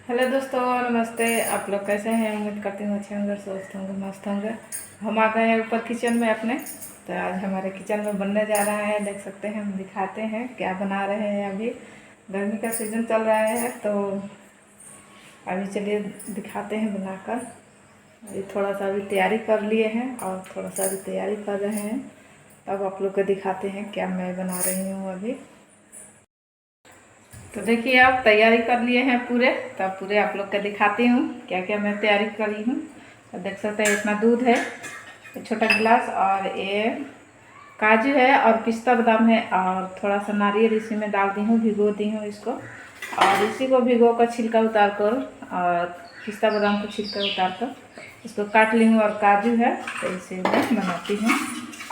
Hello दोस्तों, नमस्ते। आप लोग कैसे हैं? उम्मीद करती हूँ अच्छे होंगे, स्वस्थ होंगे, मस्त होंगे। हम आ गए हैं ऊपर किचन में अपने। तो आज हमारे किचन में बनने जा रहा है, देख सकते हैं। हम दिखाते हैं क्या बना रहे हैं। अभी गर्मी का सीज़न चल रहा है तो अभी चलिए दिखाते हैं बनाकर। अभी थोड़ा सा अभी तैयारी कर लिए हैं और थोड़ा सा अभी तैयारी कर रहे हैं। तब आप लोग को दिखाते हैं क्या मैं बना रही हूँ अभी। तो देखिए, आप तैयारी कर लिए हैं पूरे। तब पूरे आप लोग का दिखाती हूँ क्या क्या मैं तैयारी करी हूँ। तो देख सकते हैं इतना दूध है, छोटा गिलास, और ये काजू है और पिस्ता बादाम है, और थोड़ा सा नारियल इसी में डाल दी हूँ, भिगो दी हूँ इसको। और इसी को भिगो कर छिलका उतार कर, और पिस्ता बादाम को छिलका उतार कर इसको काट ली हूँ। और काजू है तो इसे मैं बनाती हूँ।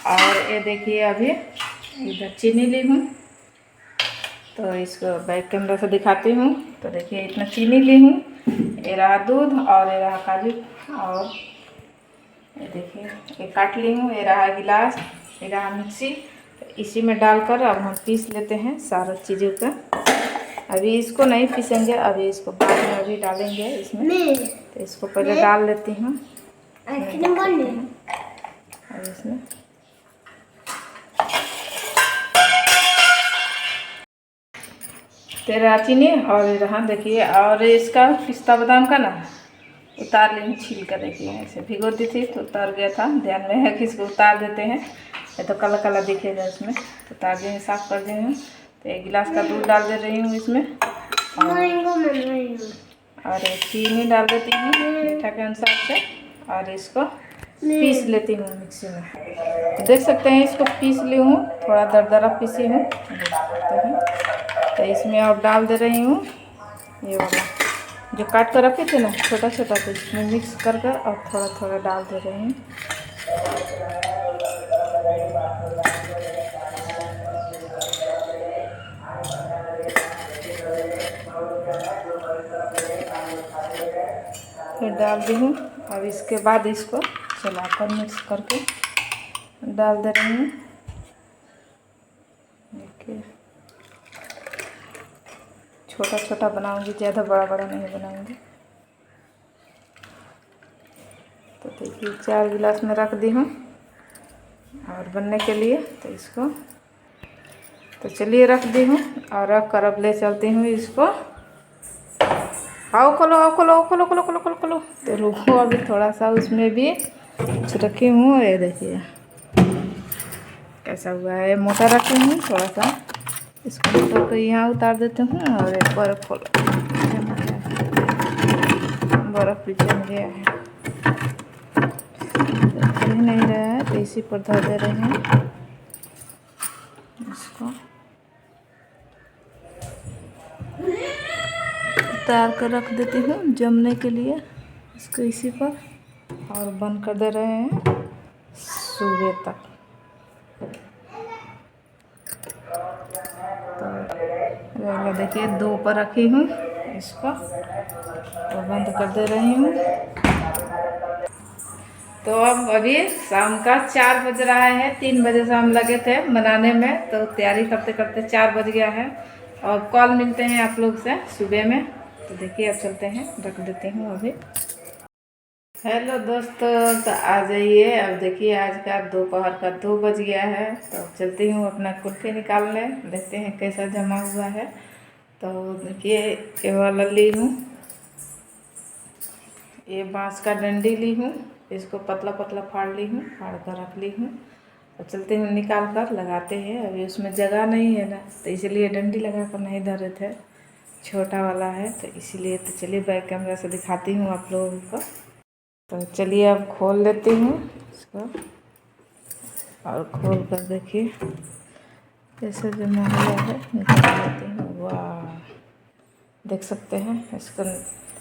और ये देखिए, अभी इधर चीनी ली हूँ, तो इसको बैक कैमरा से दिखाती हूँ। तो देखिए, इतना चीनी ली हूँ, ये रहा दूध और ये रहा काजू, और ये देखिए ये काट ली हूँ, ये रहा गिलास, ये रहा मिक्सी। तो इसी में डालकर अब हम पीस लेते हैं सारा चीज़ों का। अभी इसको नहीं पीसेंगे, अभी इसको बाद में अभी डालेंगे इसमें। तो इसको पहले डाल लेती हूँ अब इसमें। तेरा चीनी और ये रहा देखिए, और इसका पिस्ता बादाम का ना उतार ली छील कर। देखिए ऐसे भिगो दी थी तो उतार गया था, ध्यान में है कि इसको उतार देते हैं, ये तो काला काला दिखेगा इसमें। तो उतार दिए, साफ कर दिए हैं। तो एक गिलास का दूध डाल दे रही हूँ इसमें, और एक चीनी डाल देती हूँ मीठा के अनुसार से, और इसको पीस लेती हूँ मिक्सी में। देख सकते हैं इसको पीस ली हूँ, थोड़ा दरदरा पीसी हूँ, देख सकते हैं। तो इसमें अब डाल दे रही हूँ ये वाला जो काट कर रखे थे ना छोटा छोटा, तो इसमें मिक्स करके और थोड़ा थोड़ा डाल दे रही हूँ। फिर डाल दी हूँ। अब इसके बाद इसको चलाकर मिक्स करके डाल दे रही हूँ। देखिए, छोटा छोटा बनाऊंगी, ज़्यादा बड़ा बड़ा नहीं बनाऊंगी। तो देखिए 4 गिलास में रख दी हूँ और बनने के लिए। तो इसको तो चलिए रख दी हूँ, और रख कर अब ले चलती हूँ इसको। आओ खोलो, आओ खोलो, आओ खोलो, खोलो खोलो खोलो खोलो। तो रुको, अभी थोड़ा सा उसमें भी कुछ रखी हूँ। ये देखिए कैसा हुआ है, मोटा रखी हूँ थोड़ा सा। इसको मोटर को यहाँ उतार देती हूँ, और एक बर्फ़ खोलो, बर्फ़ भी जम गया है, चल ही नहीं रहा है, तो इसी पर धर दे रहे हैं इसको। उतार कर रख देती हूँ जमने के लिए इसको इसी पर, और बंद कर दे रहे हैं सुबह तक। तो देखिए 2 पर रखी हूँ इसको, तो बंद कर दे रही हूँ। तो अब अभी शाम का 4 बज रहा है, 3 बजे से हम लगे थे बनाने में, तो तैयारी करते करते 4 बज गया है। और कॉल मिलते हैं आप लोग से सुबह में। तो देखिए अब चलते हैं, रख देती हूँ अभी। हेलो दोस्तों, तो आ जाइए। अब देखिए आज का दोपहर का 2 बज गया है, तो चलती हूँ अपना कुल्फी निकालने, देखते हैं कैसा जमा हुआ है। तो देखिए ये वाला ली हूँ, ये बांस का डंडी ली हूँ, इसको पतला पतला फाड़ ली हूँ, फाड़ कर रख ली हूँ। तो चलते हैं निकाल कर लगाते हैं। अभी उसमें जगह नहीं है ना, तो इसलिए डंडी लगा कर नहीं धरे थे, छोटा वाला है तो इसीलिए। तो चलिए बैक कैमरा से दिखाती हूँ आप लोगों को। तो चलिए अब खोल लेती हूँ इसको, और खोल कर देखिए कैसे जमा हुआ है, निकाल लेती हूँ। वाह, देख सकते हैं। इसको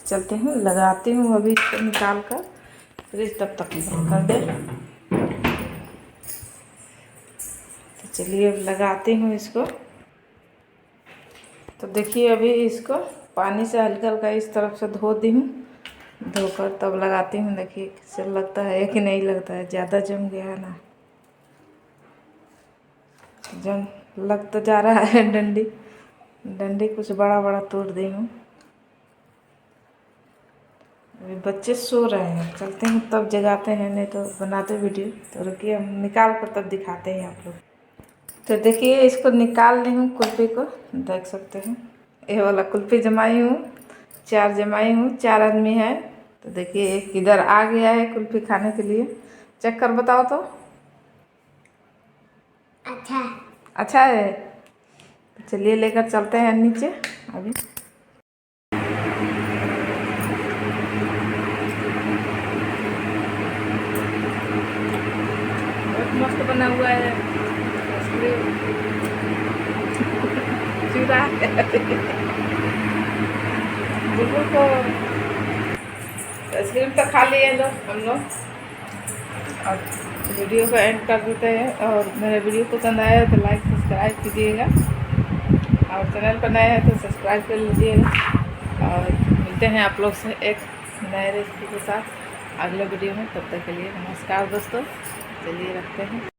चलते हैं लगाती हूँ अभी, इसको निकाल कर, फ्रिज तब तक बंद कर दे। तो चलिए अब लगाती हूँ इसको। तो देखिए अभी इसको पानी से हल्का हल्का इस तरफ से धो दी हूँ, धोकर तब लगाती हूँ। देखिए कैसे लगता है कि नहीं लगता है, ज़्यादा जम गया है ना, जम लग तो जा रहा है। डंडी डंडी कुछ बड़ा बड़ा तोड़ दी हूँ। अभी बच्चे सो रहे हैं, चलते हैं तब जगाते हैं, नहीं तो बनाते वीडियो। तो रुकिए हम निकाल कर तब दिखाते हैं आप लोग। तो देखिए इसको निकाल ली हूँ कुल्फी को, देख सकते हैं ये वाला कुल्फी जमाई हूँ, 4 जमाई हूँ, 4 आदमी है। तो देखिए एक इधर आ गया है कुल्फी खाने के लिए, चेक कर बताओ तो। अच्छा है। चलिए लेकर चलते हैं नीचे अभी। बहुत मस्त बना हुआ है चूरा बुलबुल को आइसक्रीम तो खा लिए लोग हम लोग। और वीडियो को एंड कर देते हैं। और मेरा वीडियो पसंद आया तो लाइक सब्सक्राइब कीजिएगा, और चैनल पर नए हैं तो सब्सक्राइब कर लीजिएगा। और मिलते हैं आप लोग से एक नए रेसिपी के साथ अगले वीडियो में। तब तक के लिए नमस्कार दोस्तों, चलिए रखते हैं।